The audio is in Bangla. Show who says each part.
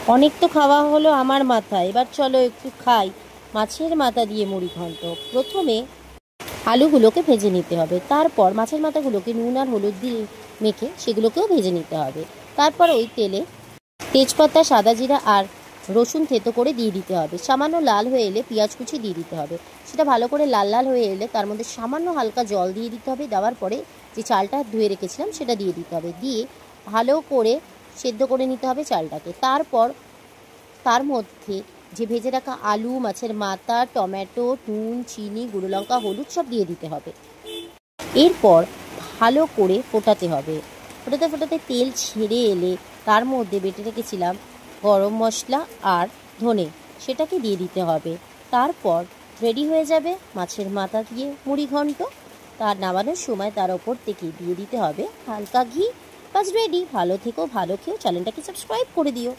Speaker 1: অনেক তো খাওয়া হলো আমার মাথা, এবার চলো একটু খাই মাছের মাথা দিয়ে মুড়ি ঘন্ট। প্রথমে আলুগুলোকে ভেজে নিতে হবে, তারপর মাছের মাথাগুলোকে নুন আর হলুদ দিয়ে মেখে সেগুলোকেও ভেজে নিতে হবে। তারপর ওই তেলে তেজপাতা, সাদা জিরা আর রসুন থেতো করে দিয়ে দিতে হবে। সামান্য লাল হয়ে এলে পেঁয়াজ কুচি দিয়ে দিতে হবে। সেটা ভালো করে লাল লাল হয়ে এলে তার মধ্যে সামান্য হালকা জল দিয়ে দিতে হবে। দেওয়ার পরে যে চালটা ধুয়ে রেখেছিলাম সেটা দিয়ে দিতে হবে, দিয়ে ভালো করে সেদ্ধ করে নিতে হবে চালটাকে। তারপর তার মধ্যে যে ভেজে রাখা আলু, মাছের মাথা, টমেটো, নুন, চিনি, গুঁড়ো লঙ্কা, হলুদ সব দিয়ে দিতে হবে। এরপর ভালো করে ফোটাতে হবে। ফোটাতে ফোটাতে তেল ছেড়ে এলে তার মধ্যে বেটে রেখেছিলাম গরম মশলা আর ধনে, সেটাকে দিয়ে দিতে হবে। তারপর রেডি হয়ে যাবে মাছের মাথা দিয়ে মুড়ি ঘন্ট। তার নামানোর সময় তার ওপর থেকে দিয়ে দিতে হবে হালকা ঘি। বাস রেডি। ভালো থেকো, ভালো খেও, চ্যানেলটাকে সাবস্ক্রাইব করে দিও।